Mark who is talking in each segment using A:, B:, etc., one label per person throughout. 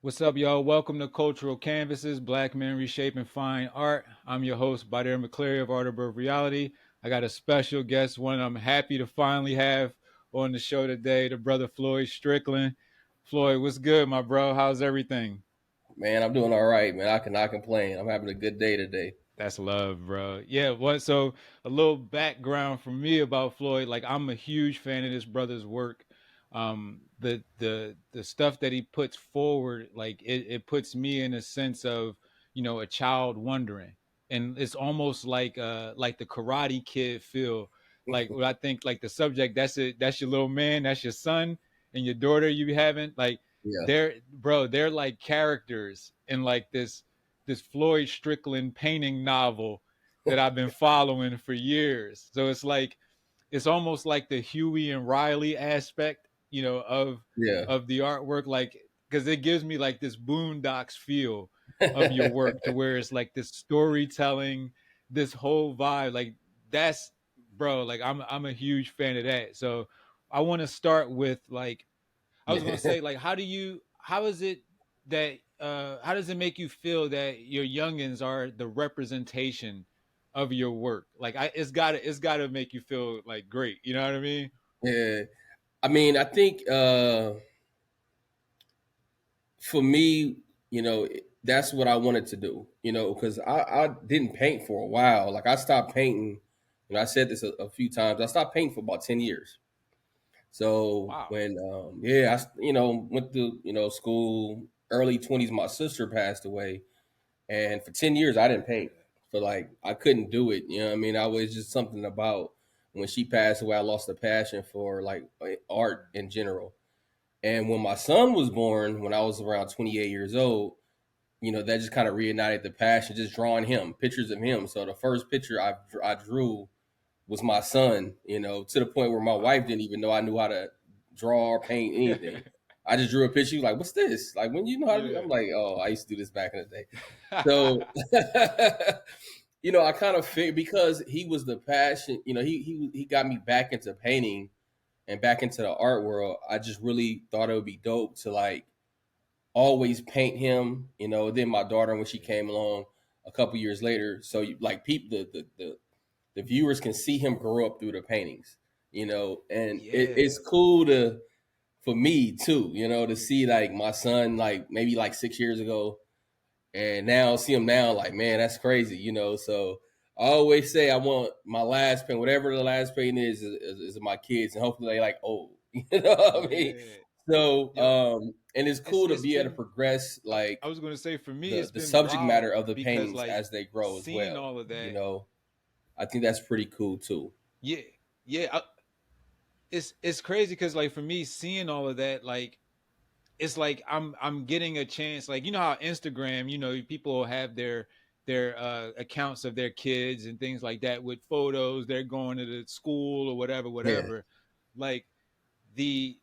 A: What's up, y'all? Welcome to Cultural Canvases, Black Men Reshaping Fine Art. I'm your host, Badir McCleary of ArtAboveReality. I got a special guest, one I'm happy to finally have on the show today, the brother Floyd Strickland. Floyd, what's good, my bro? How's everything?
B: Man, I'm doing all right, man. I cannot complain. I'm having a good day today.
A: That's love, bro. Yeah, what so a little background for me about Floyd, like I'm a huge fan of this brother's work. The stuff that he puts forward, like it puts me in a sense of, a child wondering. And it's almost like the Karate Kid feel. Like what I think like the subject, that's your little man, that's your son and your daughter you be having. Like
B: Yeah.
A: they're like characters in like this Floyd Strickland painting novel that I've been following for years. So it's almost like the Huey and Riley aspect,
B: Yeah.
A: of the artwork, like because it gives me like this Boondocks feel of your work, to where it's like this storytelling, this whole vibe, like that's bro, like I'm a huge fan of that. So I want to start with like I was gonna say, like, how is it that how does it make you feel that your youngins are the representation of your work? Like it's gotta make you feel like great. You know what I mean?
B: Yeah. I mean, I think for me, that's what I wanted to do, because I didn't paint for a while. Like I stopped painting, I said this a few times. I stopped painting for about 10 years. So
A: Wow.
B: when, went to, school, early 20s, my sister passed away. And for 10 years, I didn't paint. So like I couldn't do it. You know what I mean? I was just something about when she passed away, I lost a passion for like art in general. And when my son was born, when I was around 28 years old, that just kind of reignited the passion, just drawing him, pictures of him. So the first picture I drew was my son, to the point where my wife
A: Wow.
B: didn't even know I knew how to draw or paint anything. I just drew a picture. She was like, "What's this? Like, when you know how to do?"
A: Yeah.
B: I'm like, "Oh, I used to do this back in the day." So, I kind of figured because he was the passion. He got me back into painting and back into the art world. I just really thought it would be dope to like always paint him. Then my daughter, when she came along a couple years later, so like people, the viewers can see him grow up through the paintings. And
A: Yeah.
B: it's cool to for me too. To see like my son, like maybe like 6 years ago and now see them now, like, man, that's crazy, So I always say I want my last paint, whatever the last paint is my kids, and hopefully they like old. You know what I mean?
A: Yeah.
B: So,
A: Yo,
B: and it's
A: it's
B: cool to
A: it's
B: be able to
A: been
B: progress
A: I
B: like
A: was gonna say, for me
B: the
A: it's
B: the
A: been
B: subject matter
A: wild
B: of the
A: because
B: paintings
A: like
B: as they grow as
A: seeing
B: well.
A: all of that.
B: I think that's pretty cool too.
A: Yeah. Yeah. It's crazy because like for me seeing all of that, like it's like I'm getting a chance, like how Instagram, people will have their accounts of their kids and things like that with photos, they're going to the school or whatever,
B: Yeah,
A: whatever. Like the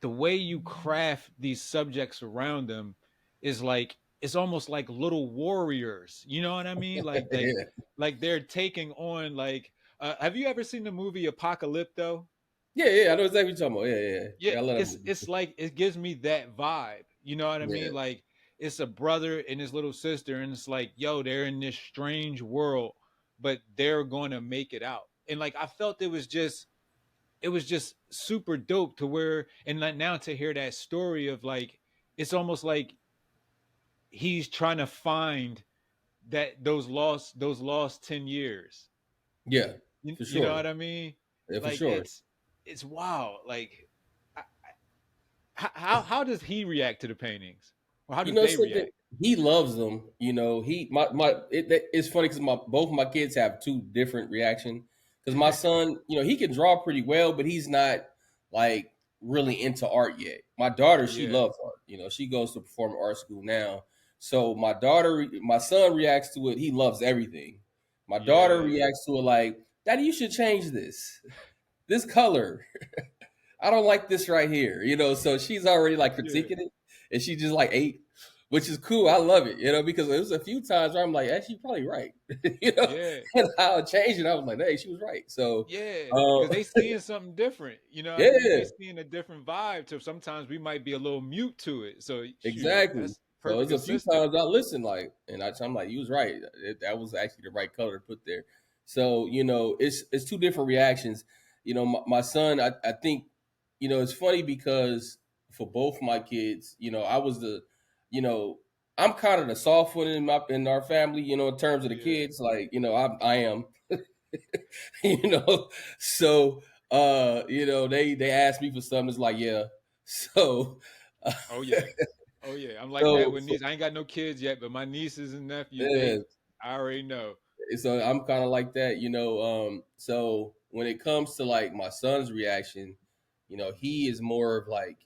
A: way you craft these subjects around them is like it's almost like little warriors, you know what I mean? like like
B: yeah,
A: like they're taking on like have you ever seen the movie Apocalypto?
B: yeah. I know exactly what you're talking about. Yeah, yeah,
A: Yeah,
B: yeah. I love that
A: it's
B: movie.
A: it's like it gives me that vibe. You know what I
B: Yeah,
A: mean? Like it's a brother and his little sister, and it's like, yo, they're in this strange world, but they're going to make it out. And like I felt it was just super dope to where, and like now to hear that story of like it's almost like he's trying to find that those lost 10 years.
B: yeah,
A: You,
B: for
A: you know
B: sure.
A: what I mean?
B: Yeah, for
A: Like
B: sure.
A: it's wild. Like how does he react to the paintings, or how do they
B: Something,
A: react?
B: he loves them. He it's funny because my both my kids have two different reaction. Because my son, he can draw pretty well, but he's not like really into art yet. My daughter, she
A: Yeah,
B: loves art. She goes to performing art school now. So my son reacts to it. He loves everything. My daughter
A: yeah,
B: reacts to it like, "Daddy, you should change this color. I don't like this right here." So she's already like
A: yeah,
B: critiquing it, and she just like 8. which is cool. I love it, because it was a few times where I'm like, actually, you're probably right,
A: Yeah,
B: and I'll change it. I was like, hey, she was right. So,
A: yeah, because
B: uh,
A: they seeing something different. You know what I mean? They
B: yeah,
A: seeing a different vibe. So sometimes we might be a little mute to it. So shoot,
B: exactly.
A: that's
B: So
A: perfect
B: there's a few
A: assistant.
B: times I listened, like, and I'm like, you was right. That was actually the right color to put there. So it's two different reactions. My son, I think, it's funny because for both my kids, I was you know, I'm kind of the soft one in our family, in terms of the
A: Yeah.
B: kids. Like, I am, you know. So, they asked me for something. It's like, yeah. So.
A: Oh yeah. Oh yeah. I'm like that
B: So,
A: with
B: so
A: niece. I ain't got no kids yet, but my nieces and nephews,
B: yeah,
A: I already know.
B: so I'm kind of like that. So when it comes to like my son's reaction, he is more of like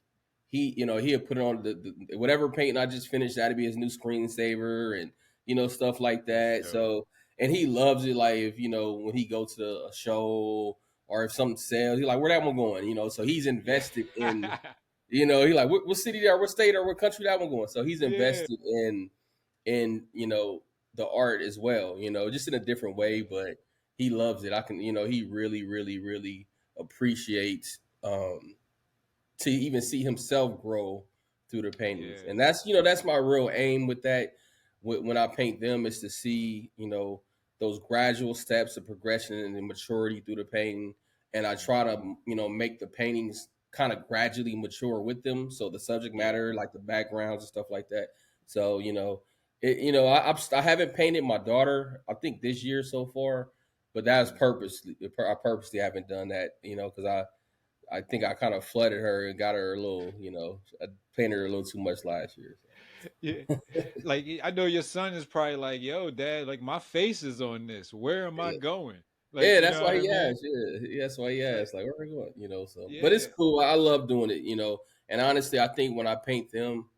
B: he'll put it on the whatever painting I just finished. That'd be his new screensaver and stuff like
A: That's
B: that.
A: dope.
B: So and he loves it. Like if when he goes to a show or if something sells, he's like, where that one going? So he's
A: Yeah.
B: invested in. He like what city there, what state or what country that one going. So he's
A: Yeah.
B: invested in the art as well, just in a different way,
A: Yeah.
B: but he loves it. I can, he really, really, really appreciates to even see himself grow through the paintings.
A: Yeah.
B: And that's my real aim with that. When I paint them, is to see those gradual steps of progression and the maturity through the painting. And I try
A: Mhm.
B: to make the paintings kind of gradually mature with them. So the subject
A: Yeah.
B: matter, like the backgrounds and stuff like that. So I haven't painted my daughter. I think this year so far, but that was
A: Mhm.
B: purposely. I purposely haven't done that. Because I think I kind of flooded her and got her a little, I painted her a little too much last year.
A: Yeah. Like I know your son is probably like, yo, dad, like my face is on this. Where am I
B: Yeah,
A: going? Like,
B: yeah,
A: you
B: that's
A: know what
B: why
A: I
B: he
A: mean?
B: asked. Yeah, that's why he
A: It's like,
B: asked. Like, where are we going? So, but it's
A: yeah.
B: cool. I love doing it. And honestly, I think when I paint them,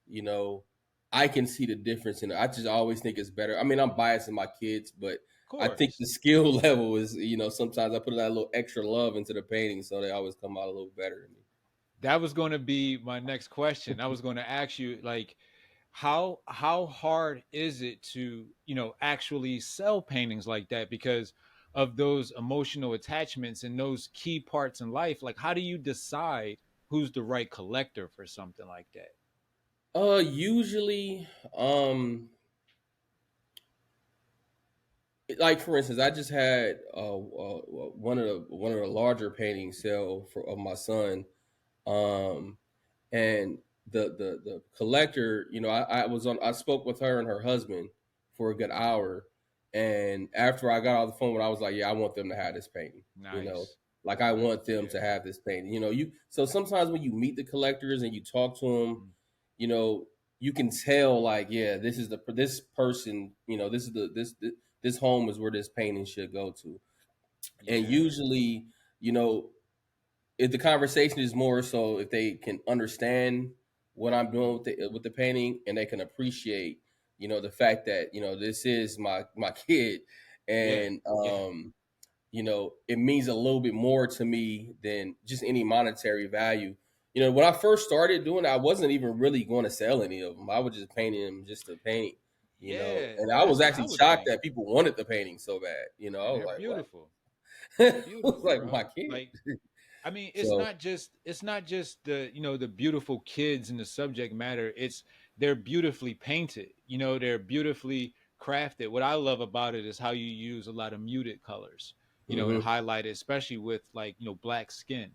B: you know, I can see the difference in it. I just always think it's better. I mean, I'm biased in my kids, but
A: Of
B: I think
A: course.
B: the skill level is, sometimes I put that little extra love into the painting, so they always come out a little better to me.
A: That was going to be my next question. I was going to ask you like how hard is it to, actually sell paintings like that because of those emotional attachments and those key parts in life? Like how do you decide who's the right collector for something like that?
B: Usually, like for instance, I just had one of the larger paintings sell of my son, um, and the collector, I spoke with her and her husband for a good hour, and after I got off the phone, I was like, yeah, I want them to have this painting,
A: Nice.
B: like I want them to
A: Yeah.
B: have this painting, so sometimes when you meet the collectors and you talk to them,
A: Mhm.
B: you know, you can tell like, yeah, this person, this is this home is where this painting should go to, and
A: Yeah.
B: usually, you know, if the conversation is more so if they can understand what I'm doing
A: Mhm.
B: with the painting and they can appreciate, the fact that this is my kid,
A: Yeah.
B: and
A: Yeah.
B: it means a little bit more to me than just any monetary value. When I first started doing it, I wasn't even really going to sell any of them. I was just painting them just to paint,
A: Yeah.
B: and I
A: That's
B: was
A: what I
B: actually
A: would
B: shocked
A: think.
B: that people wanted the painting so bad. I
A: And
B: was
A: they're
B: like, what?
A: beautiful. They're
B: I was
A: beautiful,
B: like, my
A: bro.
B: kid.
A: Like I mean,
B: So,
A: it's not just the, the beautiful kids and the subject matter. It's they're beautifully painted. They're beautifully crafted. What I love about it is how you use a lot of muted colors, and
B: hmm
A: highlight it, especially with like, black skin.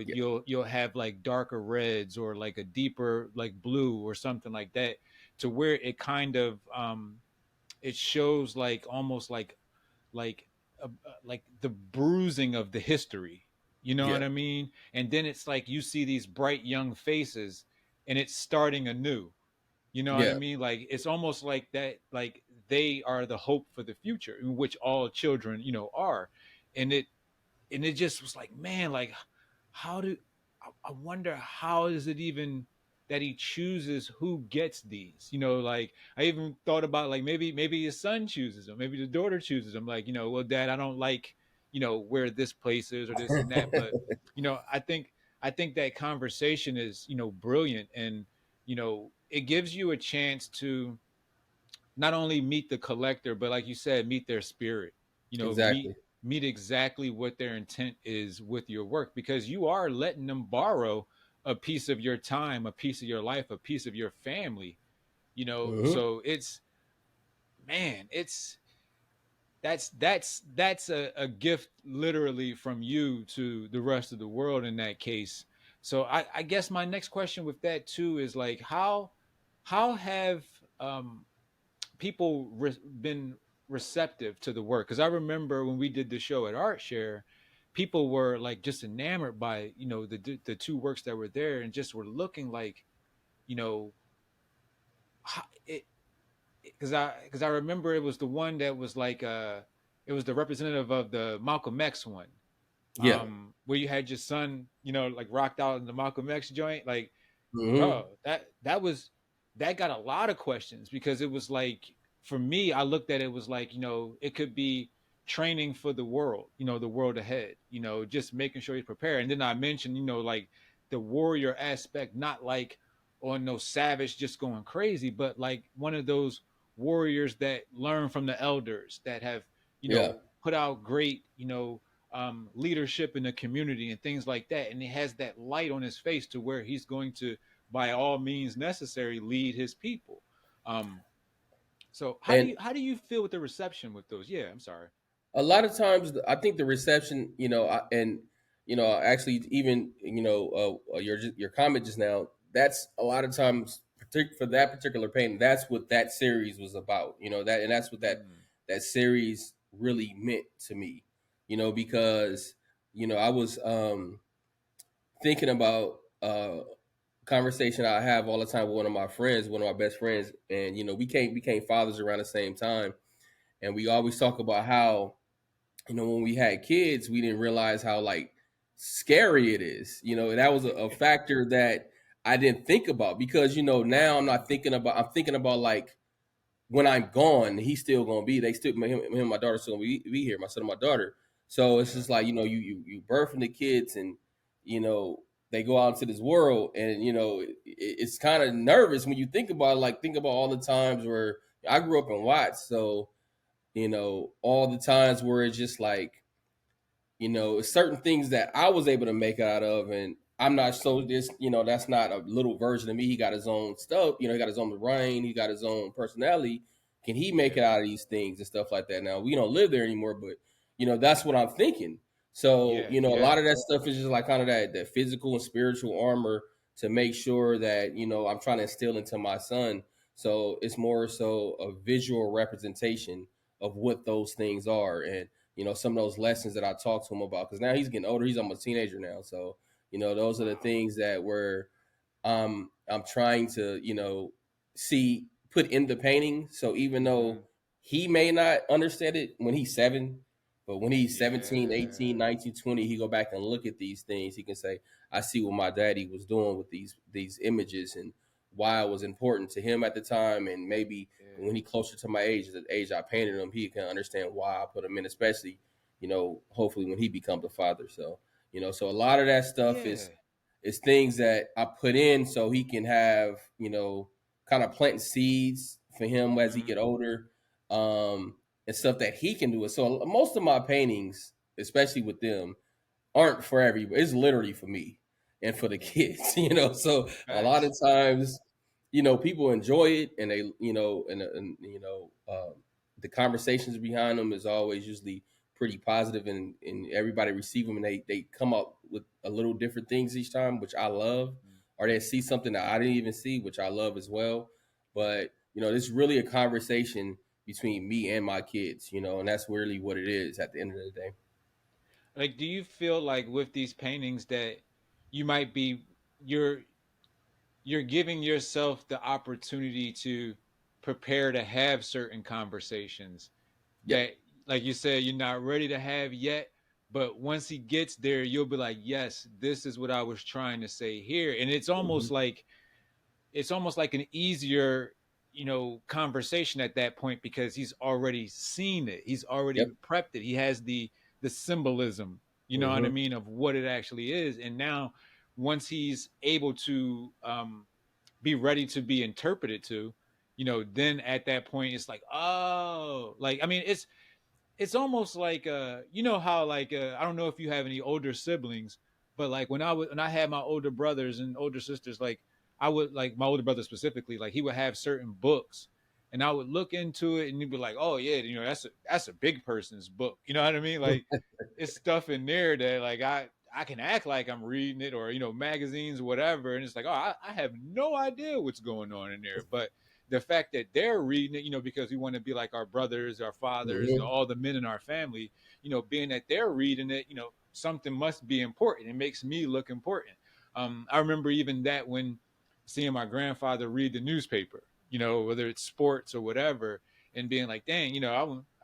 B: yeah,
A: You'll have like darker reds or like a deeper like blue or something like that to where it kind of it shows like almost like like the bruising of the history. You know
B: yeah,
A: what I mean? And then it's like you see these bright young faces, and it's starting anew. You know what I
B: yeah,
A: mean? Like it's almost like that. Like they are the hope for the future, in which all children, are. And it just was like, man, like how do I wonder how is it even that he chooses who gets these? Like I even thought about like maybe his son chooses them, maybe the daughter chooses them. Like, well, dad, I don't like, where this place is or this and that. But, I think that conversation is, brilliant. And, it gives you a chance to not only meet the collector, but like you said, meet their spirit. You know,
B: Exactly.
A: meet exactly what their intent is with your work, because you are letting them borrow a piece of your time, a piece of your life, a piece of your family. You know,
B: Hmm.
A: so it's, man, it's that's a gift literally from you to the rest of the world in that case. So I guess my next question with that too is like how have people been receptive to the work? Because I remember when we did the show at ArtShare, people were like just enamored by, you know, the two works that were there, and just were looking like, you know, it, because I remember it was the one that was like it was the representative of the Malcolm X one,
B: Yeah.
A: where you had your son, you know, like rocked out in the Malcolm X joint. Like,
B: Hmm.
A: bro, that got a lot of questions, because it was like, for me, I looked at it was like, you know, it could be training for the world, you know, the world ahead, you know, just making sure he's prepared. And then I mentioned, you know, like the warrior aspect, not like on no savage just going crazy, but like one of those warriors that learn from the elders, that have, you
B: Yeah.
A: know, put out great, you know, leadership in the community and things like that. And he has that light on his face to where he's going to, by all means necessary, lead his people. Um, so
B: And
A: how do you feel with the reception with those? Yeah, I'm sorry.
B: a lot of times, I think the reception, and actually, even your comment just now. That's a lot of times, for that particular painting. That's what that series was about. And that's what
A: Mm,
B: that series really meant to me. Because I was thinking about conversation I have all the time with one of my friends, one of my best friends, and we became fathers around the same time, and we always talk about how when we had kids, we didn't realize how like scary it is. And that was a factor that I didn't think about because now I'm thinking about like when I'm gone, he's still gonna be. They still him and my daughter still gonna be here. My son and my daughter. So it's
A: yeah,
B: just like you birthing the kids and you know they go out into this world and it's kind of nervous when you think about it, like think about all the times where I grew up in Watts, so all the times where it's just like certain things that I was able to make out of, and I'm not so this, that's not a little version of me. He got his own stuff, he got his own brain, he got his own personality. Can he make it
A: yeah,
B: out of these things and stuff like that? Now we don't live there anymore, but that's what I'm thinking. So
A: yeah,
B: a
A: yeah,
B: lot of that stuff is just like kind of that physical and spiritual armor to make sure that I'm trying to instill into my son. So it's more so a visual representation of what those things are, and some of those lessons that I talked to him about because now he's getting older. He's almost a teenager now. So, those are the
A: wow,
B: things that were I'm trying to, see put in the painting. So even
A: mm-hmm,
B: though he may not understand it when he's 7, but when he's 17,
A: yeah,
B: 18, 19, 20, he go back and look at these things. He can say, I see what my daddy was doing with these images and why it was important to him at the time. And maybe
A: yeah,
B: when he closer to my age, the age I painted him, he can understand why I put him in, especially, hopefully when he becomes a father. So, so a lot of that stuff
A: yeah,
B: is things that I put in so he can have, kind of planting seeds for him as he
A: mm-hmm,
B: get older, and stuff that he can do it. So most of my paintings, especially with them, aren't for everybody. It's literally for me and for the kids, So a lot of
A: facts,
B: times, people enjoy it and they, and the conversations behind them is always usually pretty positive and everybody receive them and they come up with a little different things each time, which I love,
A: mm,
B: or they see something that I didn't even see, which I love as well. But, it's really a conversation between me and my kids, and that's really what it is at the end of the day.
A: like, do you feel like with these paintings that you might be, you're you're giving yourself the opportunity to prepare to have certain conversations
B: Yep.
A: that, like you said, you're not ready to have yet, but once he gets there, you'll be like, yes, this is what I was trying to say here. And
B: Hmm.
A: it's almost like an easier, you know, conversation at that point, because he's already seen it, he's already
B: Yep.
A: prepped it, he has the symbolism, you know what I
B: Hmm.
A: mean, of what it actually is. And now once he's able to be ready to be interpreted to, then at that point it's like, oh, like, I mean, it's almost like, how, like, I don't know if you have any older siblings, but like when I had my older brothers and older sisters, like, I would, like, my older brother specifically, like, he would have certain books, and I would look into it and you'd be like, oh yeah, that's a big person's book, you know what I mean? Like, it's stuff in there that, like, I can act like I'm reading it, or magazines, whatever, and it's like, oh, I have no idea what's going on in there, but the fact that they're reading it, because we want to be like our brothers, our fathers,
B: Hmm.
A: all the men in our family, being that they're reading it, something must be important. It makes me look important. I remember even that when seeing my grandfather read the newspaper, whether it's sports or whatever, and being like, dang,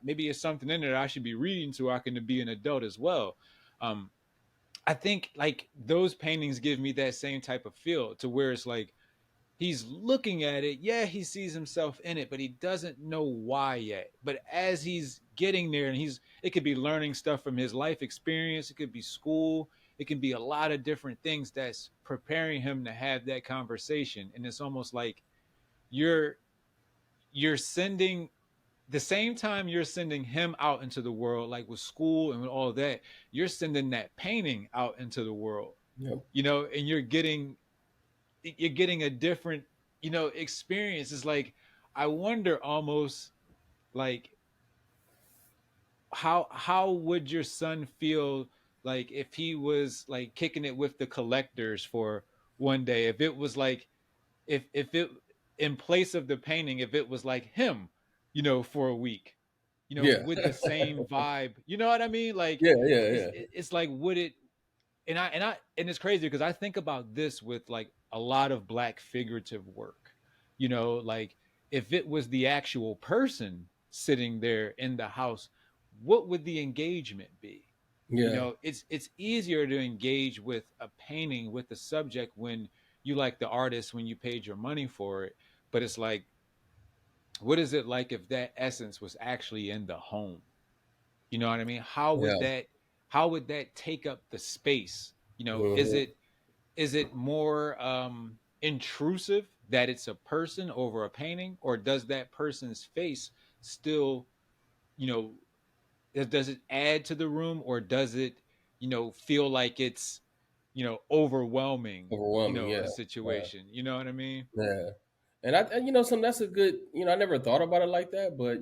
A: maybe it's something in there that I should be reading so I can be an adult as well. Um, I think, like, those paintings give me that same type of feel, to where it's like, he's looking at it. Yeah, he sees himself in it, but he doesn't know why yet. But as he's getting there, and it could be learning stuff from his life experience, it could be school, it can be a lot of different things that's preparing him to have that conversation. And it's almost like you're you're sending, the same time you're sending him out into the world, like with school and with all that, you're sending that painting out into the world,
B: Yep.
A: and you're getting a different, experience. It's like, I wonder almost, like, how would your son feel, like, if he was like kicking it with the collectors for one day, if it was like, if it, in place of the painting, if it was like him, for a week,
B: Yeah.
A: with the same vibe, you know what I mean? Like,
B: Yeah. Yeah.
A: it's
B: Yeah.
A: it's like, would it, and it's crazy because I think about this with, like, a lot of black figurative work. Like, if it was the actual person sitting there in the house, what would the engagement be?
B: Yeah.
A: It's easier to engage with a painting, with the subject, when you like the artist, when you paid your money for it. But it's like, what is it like if that essence was actually in the home? You know what I mean?
B: Yeah.
A: How would that take up the space? Is
B: Hmm.
A: it more intrusive that it's a person over a painting, or does that person's face still, you know, does it add to the room, or does it, feel like it's, overwhelming,
B: Overwhelming.
A: a
B: Yeah. Yeah.
A: situation? You know what I mean?
B: Yeah. And some that's a good. I never thought about it like that, but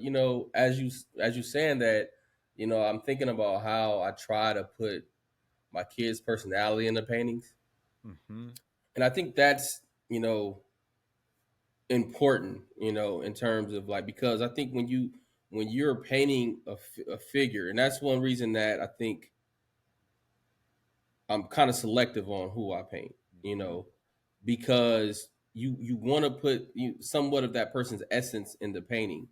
B: as you saying that, I'm thinking about how I try to put my kids' personality in the paintings,
A: Mm-hmm.
B: and I think that's important, in terms of, like, because I think when you're painting a figure, and that's one reason that I think I'm kind of selective on who I paint, you
A: Mm-hmm.
B: know, because you want to put somewhat of that person's essence in the painting.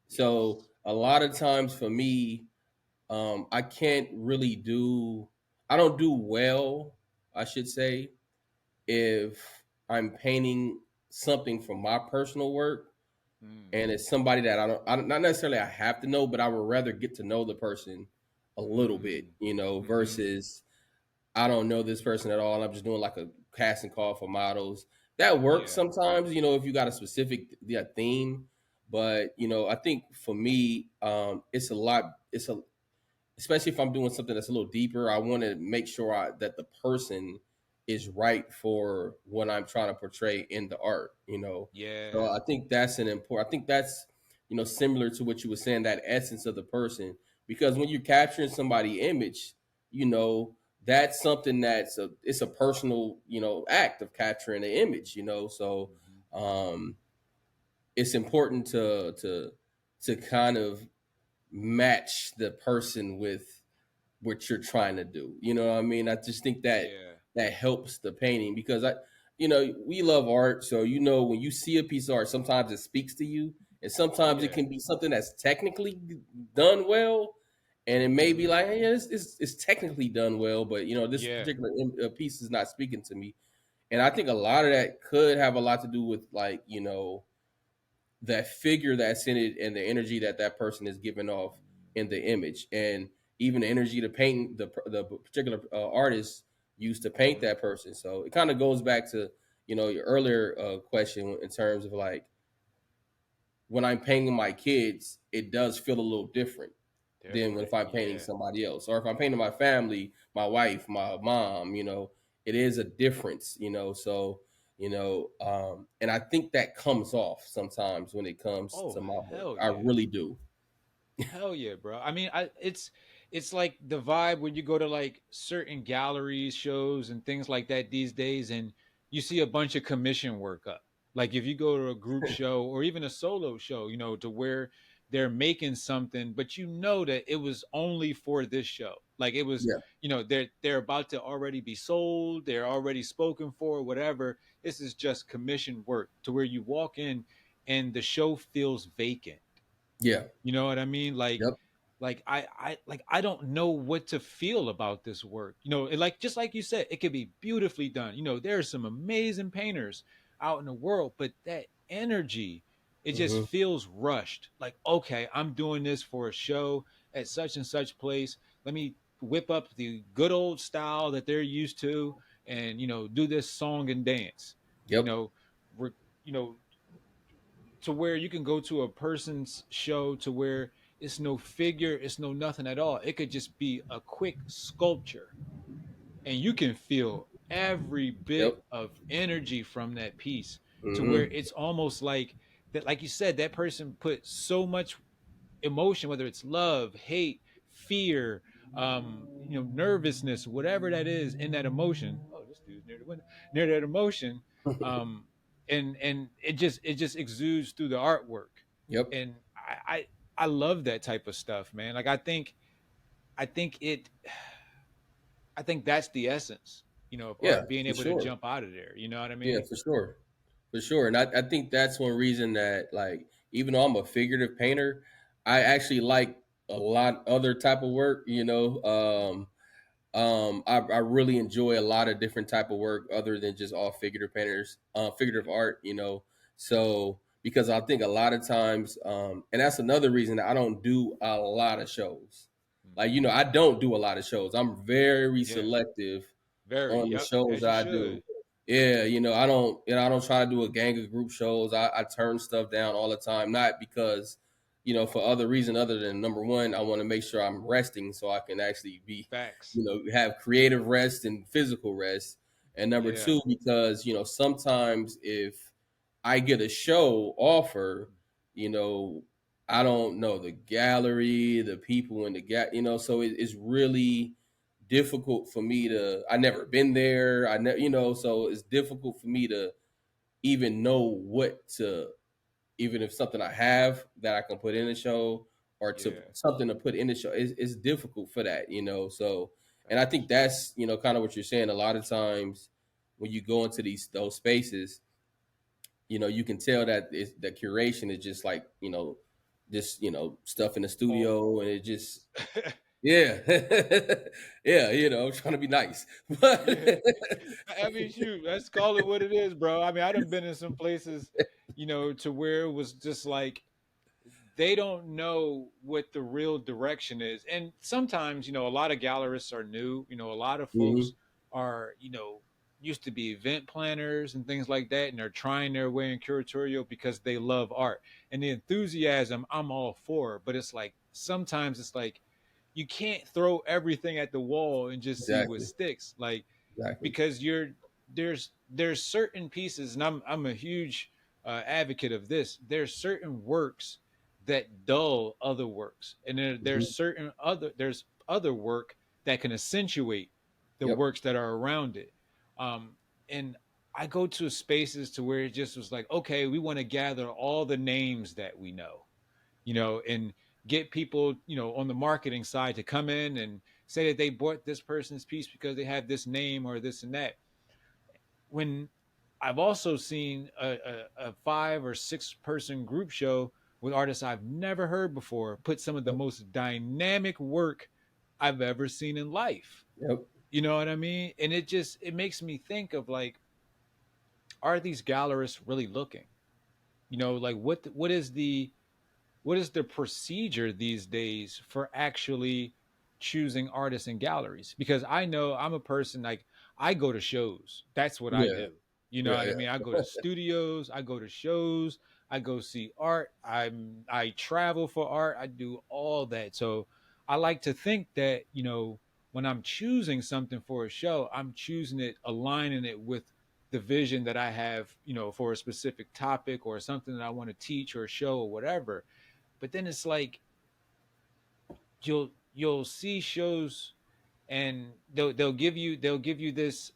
B: So
A: Yes.
B: a lot of times for me, I can't really I don't do well, I should say, if I'm painting something from my personal work
A: Mm.
B: and it's somebody that not necessarily I have to know, but I would rather get to know the person a little bit,
A: Mm. Mm-hmm.
B: versus I don't know this person at all, and I'm just doing like a casting call for models. That works
A: Yeah.
B: sometimes, if you got a specific, yeah, theme. But I think for me, it's a lot. Especially if I'm doing something that's a little deeper. I want to make sure that the person is right for what I'm trying to portray in the art. So
A: Yeah.
B: I think that's an important. I think that's similar to what you were saying, that essence of the person, because when you're capturing somebody's image, you know that's something it's a personal act of capturing an image. So
A: Mm-hmm.
B: um, it's important to kind of match the person with what you're trying to do. You know what I mean? I just think that
A: Yeah.
B: that helps the painting, because we love art. So when you see a piece of art, sometimes it speaks to you, and sometimes it
A: Yeah.
B: can be something that's technically done well, and it may be
A: Mm-hmm.
B: like, hey, yeah, it's technically done well, but this
A: Yeah.
B: particular piece is not speaking to me. And I think a lot of that could have a lot to do with, like, that figure that's in it and the energy that that person is giving off in the image, and even the energy to paint the particular artist used to paint
A: Mm-hmm.
B: that person. So it kind of goes back to your earlier question in terms of like when I'm painting my kids, it does feel a little different than when
A: Different.
B: if I'm painting
A: Yeah.
B: somebody else, or if I'm painting my family, my wife, my mom. It is a difference. So and I think that comes off sometimes when it comes
A: Oh,
B: to my work.
A: hell
B: I
A: yeah.
B: really do.
A: Hell yeah, bro. I mean, it's like the vibe when you go to like certain galleries, shows, and things like that these days, and you see a bunch of commission work up. Like if you go to a group show or even a solo show, to where they're making something, but you know that it was only for this show. Like it was,
B: Yeah,
A: they're about to already be sold, they're already spoken for, whatever. This is just commission work to where you walk in and the show feels vacant.
B: yeah,
A: You know what I mean?
B: yep,
A: I don't know what to feel about this work. Like just like you said, it could be beautifully done. There are some amazing painters out in the world, but that energy, it just
B: hmm
A: feels rushed. Like, okay, I'm doing this for a show at such and such place. Let me whip up the good old style that they're used to and do this song and dance. You
B: yep,
A: know, re- you know, to where you can go to a person's show to where it's no figure, it's no nothing at all. It could just be a quick sculpture, and you can feel every bit
B: yep,
A: of energy from that piece to where
B: hmm
A: it's almost like that, like you said, that person put so much emotion, whether it's love, hate, fear, nervousness, whatever that is in that emotion. Oh, this dude's near the window, near that emotion. Um, and it just exudes through the artwork.
B: yep,
A: And I love that type of stuff, man. Like I think it I think that's the essence, of
B: yeah,
A: art, being
B: for
A: able to
B: sure.
A: jump out of there. You know what I
B: Yeah,
A: mean?
B: for sure. For sure. And I think that's one reason that like even though I'm a figurative painter, I actually like a lot other type of work, I really enjoy a lot of different type of work other than just all figurative painters, figurative art. So because I think a lot of times, and that's another reason that I don't do a lot of shows. Like,
A: Mm-hmm.
B: I don't do a lot of shows. I'm very
A: Yeah,
B: selective
A: very.
B: on the
A: Yep,
B: shows
A: as
B: that
A: you
B: I
A: should.
B: do. Yeah, I don't try to do a gang of group shows. I turn stuff down all the time, not because, for other reason other than number one, I want to make sure I'm resting so I can actually be,
A: Facts.
B: have creative rest and physical rest. And number
A: Yeah.
B: two, because, sometimes if I get a show offer, you know, I don't know the gallery, the people in the so it's really difficult for me to. I never been there. I never, so it's difficult for me to even know what to, even if something I have that I can put in the show or to
A: Yeah.
B: something to put in the show. It's difficult for that. So, and I think
A: Facts.
B: that's kind of what you're saying. A lot of times when you go into those spaces, you can tell that the curation is just like this stuff in the
A: All
B: studio, and it just yeah, yeah, trying to be nice, but
A: yeah. I mean, shoot, let's call it what it is, bro. I mean, I done been in some places, to where it was just like they don't know what the real direction is. And sometimes, a lot of gallerists are new. A lot of folks
B: hmm
A: are, used to be event planners and things like that, and they're trying their way in curatorial because they love art. And the enthusiasm, I'm all for, but it's like sometimes it's like you can't throw everything at the wall and just see what
B: exactly,
A: sticks. Like
B: exactly,
A: because there's certain pieces, and I'm a huge advocate of this. There's certain works that dull other works, and
B: hmm
A: there's other work that can accentuate the
B: yep,
A: works that are around it. And I go to spaces to where it just was like, okay, we want to gather all the names that we know, and get people, on the marketing side to come in and say that they bought this person's piece because they have this name or this and that. When I've also seen a 5 or 6 person group show with artists I've never heard before put some of the
B: yep,
A: most dynamic work I've ever seen in life.
B: yep,
A: You know what I mean? And it makes me think of like, are these gallerists really looking? Like what is the procedure these days for actually choosing artists and galleries? Because I know I'm a person like I go to shows. That's what I
B: yeah,
A: do. You know
B: Yeah,
A: what I
B: yeah,
A: mean? I go to studios, I go to shows, I go see art, I travel for art, I do all that. So I like to think that, when I'm choosing something for a show, I'm choosing it, aligning it with the vision that I have, for a specific topic or something that I want to teach or show or whatever. But then it's like you'll see shows and they'll give you this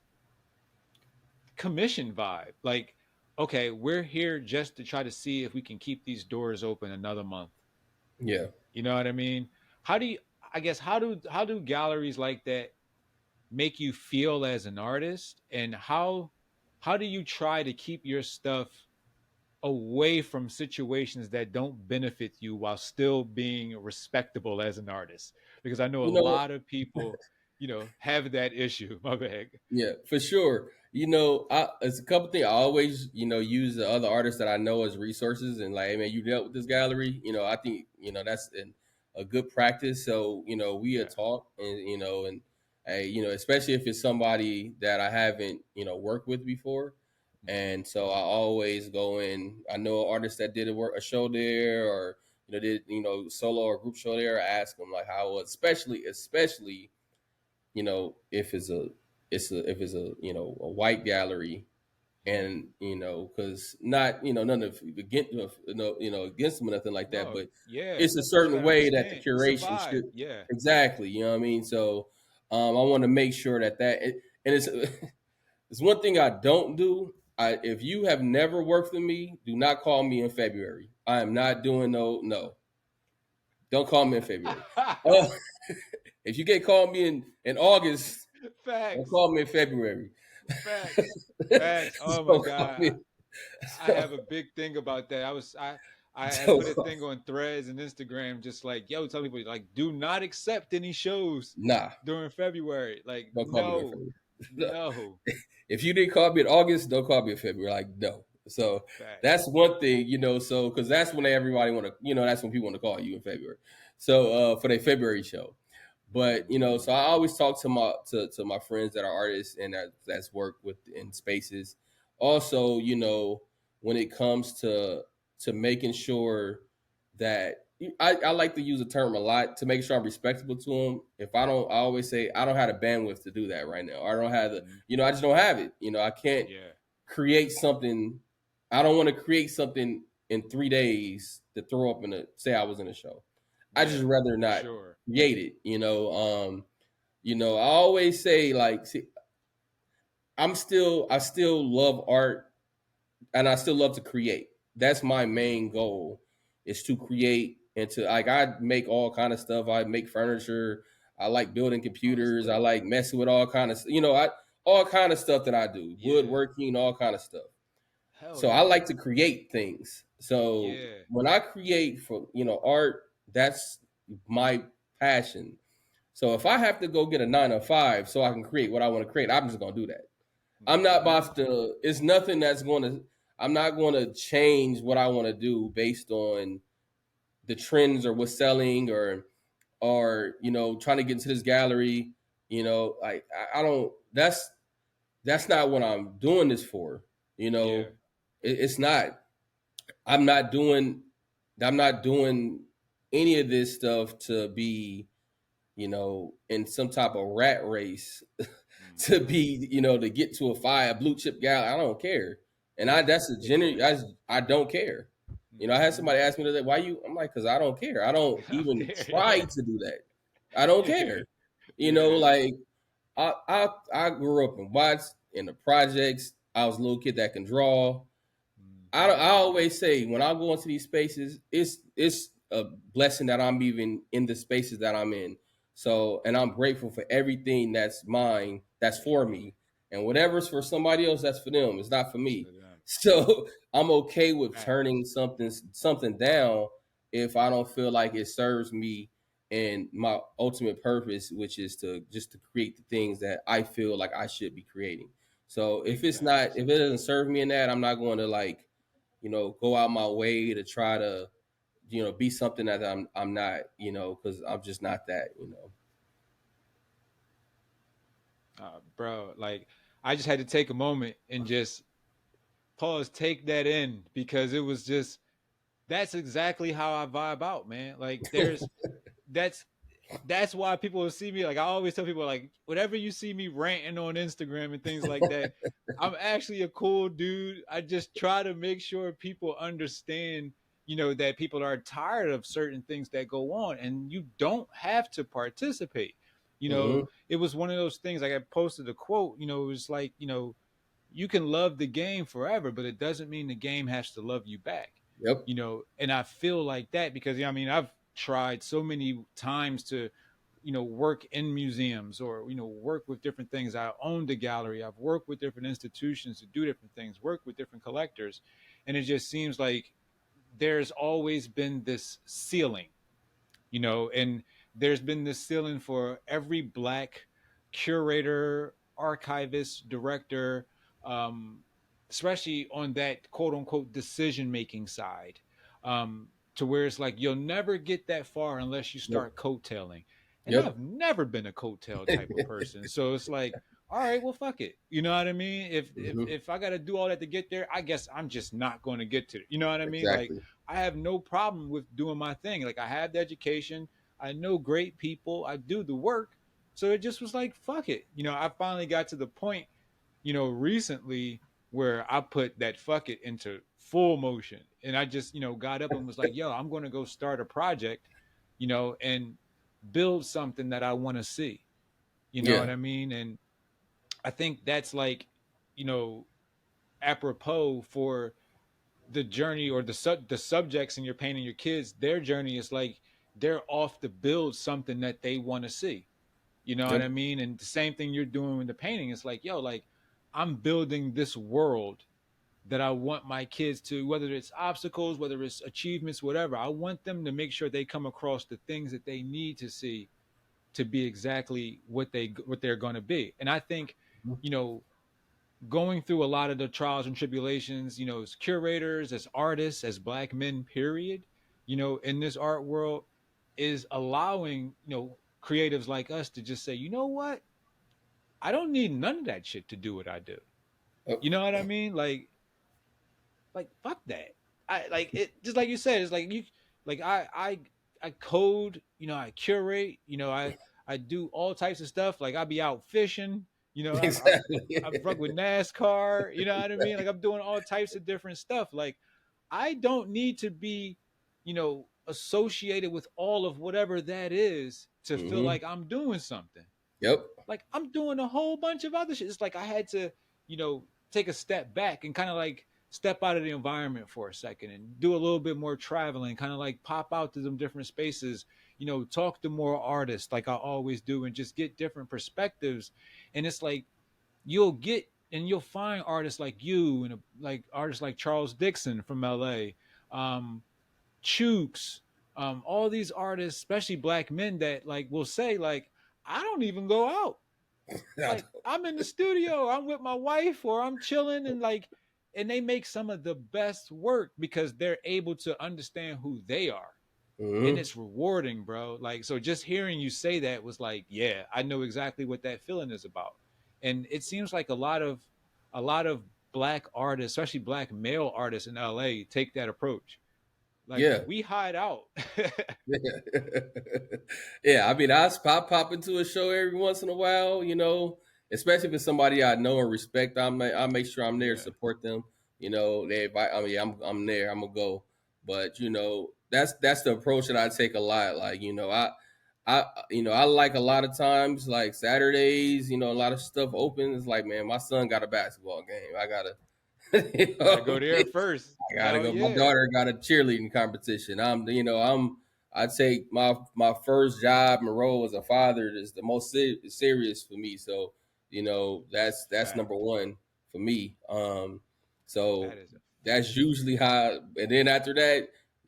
A: commission vibe. Like, okay, we're here just to try to see if we can keep these doors open another month.
B: yeah.
A: You know what I mean? How do you I guess how do galleries like that make you feel as an artist, and how do you try to keep your stuff away from situations that don't benefit you while still being respectable as an artist? Because I know a
B: You know,
A: lot of people, have that issue. My bad.
B: yeah, for sure. It's a couple things. I always, use the other artists that I know as resources, and like, hey man, you dealt with this gallery. I think that's a good practice. So we
A: Yeah.
B: had talk, and hey, especially if it's somebody that I haven't worked with before,
A: Mhm.
B: and so I always go in. I know an artist that did a show there, or did solo or group show there. I ask them like how it was, especially if if it's a a white gallery,
A: Mhm.
B: and because not none of against against them or nothing like that,
A: No,
B: but
A: yeah.
B: it's a
A: You
B: certain
A: gotta
B: way that the
A: understand. It's a
B: curation
A: vibe.
B: should
A: Yeah.
B: exactly, you know what I mean. So I want to make sure and it's it's one thing I don't do. If you have never worked with me, do not call me in February. I am not doing no. Don't call me in February. Uh, if you get called me in August, don't
A: Facts.
B: call me in February.
A: Facts. Facts. Oh my
B: Don't call
A: God.
B: me.
A: I have a big thing about that. I had
B: Don't
A: put a
B: call,
A: thing on Threads and Instagram, just like, yo, tell people, like, do not accept any shows
B: nah,
A: during February. Like,
B: don't call me in
A: no,
B: February. No.
A: no.
B: If you didn't call me in August, don't call me in February. Like no. So
A: Facts.
B: that's one thing, So because that's when everybody want to, that's when people want to call you in February. So for their February show. But so I always talk to my friends that are artists and that's work with in spaces. Also, when it comes to making sure that I like to use a term a lot to make sure I'm respectable to them. If I don't, I always say I don't have the bandwidth to do that right now. I don't have the,
A: Mhm.
B: I just don't have it. I can't
A: Yeah.
B: create something. I don't want to create something in 3 days to throw up in a say I was in a show. I just
A: Yeah.
B: rather
A: For
B: not
A: sure.
B: create it. I always say like, see, I still love art and I still love to create. That's my
A: Mhm.
B: main goal is to create and to like I make all kind of stuff. I make furniture. I like building
A: Oh, that's
B: computers. I
A: dope.
B: like messing with all kind of I all kind of stuff that I do.
A: Yeah.
B: Woodworking, all kind of stuff.
A: Hell
B: So I
A: yeah.
B: like to create things. So
A: Yeah.
B: when I create for art, that's my passion. So if I have to go get a 9 to 5 so I can create what I want to create, I'm just gonna do that. I'm not
A: Mhm.
B: about to. It's nothing that's going to. I'm not going to change what I want to do based on the trends or what's selling or trying to get into this gallery. Like I don't. That's not what I'm doing this for.
A: Yeah.
B: It's not. I'm not doing. I'm not doing any of this stuff to be in some type of rat race to
A: Mhm.
B: be, to get to a blue chip gal. I don't care. And that's a genuine,
A: Yeah.
B: I don't care. I had
A: Mhm.
B: somebody ask me today, why you, I'm like, cause I don't care. I don't even
A: Okay.
B: try
A: Yeah.
B: to do that. I don't
A: Yeah.
B: care.
A: Yeah.
B: Like I grew up in Watts in the projects. I was a little kid that can draw. I
A: Mhm.
B: always say when I go into these spaces, it's a blessing that I'm even in the spaces that I'm in. So, and I'm grateful for everything that's mine, that's for me, and whatever's for somebody else, that's for them. It's not for
A: It's
B: me.
A: for them.
B: So I'm okay with
A: Facts.
B: turning something down if I don't feel like it serves me and my ultimate purpose, which is to just to create the things that I feel like I should be creating. So
A: Big
B: if
A: facts.
B: it doesn't serve me in that, I'm not going to like go out my way to try to, be something that I'm not, because I'm just not that.
A: Bro, like, I just had to take a moment and just pause, take that in, because it was just, that's exactly how I vibe out, man. Like that's that's why people will see me. Like I always tell people, like whenever you see me ranting on Instagram and things like that, I'm actually a cool dude. I just try to make sure people understand, that people are tired of certain things that go on, and you don't have to participate.
B: Hmm.
A: It was one of those things. Like I posted a quote. It was like, you can love the game forever, but it doesn't mean the game has to love you back.
B: Yep.
A: And I feel like that because, I mean, I've tried so many times to, work in museums or, work with different things. I owned a gallery. I've worked with different institutions to do different things, work with different collectors. And it just seems like there's always been this ceiling, and there's been this ceiling for every black curator, archivist, director, um, especially on that quote unquote decision making side, to where it's like you'll never get that far unless you
B: Yep.
A: start coattailing. And
B: Yep.
A: I've never been a coattail type of person, so it's like, all right, well, fuck it. You know what I mean? If if
B: Hmm.
A: if I got to do all that to get there, I guess I'm just not going to get to it. You know what I mean? Like
B: Exactly.
A: I have no problem with doing my thing. Like I have the education, I know great people, I do the work. So it just was like, fuck it. I finally got to the point, recently where I put that fuck it into full motion. And I just, got up and was like, yo, I'm going to go start a project, and build something that I want to see. You know
B: Yeah.
A: what I mean? And I think that's like, you know, apropos for the journey or the subjects in your painting your kids. Their journey is like they're off to build something that they want to see. You know what
B: Yep.
A: I mean? And the same thing you're doing with the painting. It's like, yo, like I'm building this world that I want my kids to, whether it's obstacles, whether it's achievements, whatever. I want them to make sure they come across the things that they need to see to be exactly what they're going to be. And I think, you know, going through a lot of the trials and tribulations, as curators, as artists, as black men, period, in this art world, is allowing, creatives like us to just say, you know what? I don't need none of that shit to do what I do.
B: Yep.
A: You know what I mean? Like fuck that. I like it, just like you said, it's like you like I code, I curate, I do all types of stuff. Like I be out fishing,
B: Exactly.
A: I fuck with NASCAR, you know what I mean? Like I'm doing all types of different stuff. Like I don't need to be, associated with all of whatever that is to feel
B: Hmm.
A: like I'm doing something.
B: Yep.
A: Like I'm doing a whole bunch of other shit. It's like I had to, take a step back and kind of like step out of the environment for a second and do a little bit more traveling, kind of like pop out to some different spaces, talk to more artists like I always do and just get different perspectives. And it's like you'll get and you'll find artists like you and like artists like Charles Dixon from LA, um, Chooks, all these artists, especially black men that like will say like, I don't even go out. Like I'm in the studio, I'm with my wife or I'm chilling and like and they make some of the best work because they're able to understand who they are. And
B: Hmm.
A: it's rewarding, bro. Like so just hearing you say that was like, yeah, I know exactly what that feeling is about. And it seems like a lot of black artists, especially black male artists in LA take that approach. Like
B: Yeah.
A: we hide out.
B: Yeah, I mean, pop into a show every once in a while, especially if it's somebody I know and respect. I make sure I'm there to
A: Yeah.
B: support them. They invite. I mean, I'm there. I'm gonna go. But that's the approach that I take a lot. Like I like a lot of times like Saturdays. A lot of stuff open. It's like, man, my son got a basketball game. I gotta.
A: Gotta go there first.
B: I gotta
A: Hell
B: go. My
A: yeah.
B: daughter got a cheerleading competition. I take my first job and role as a father is the most serious for me. So that's number
A: Fact.
B: one for me. So
A: That is a
B: that's
A: fact.
B: usually how. And then after that,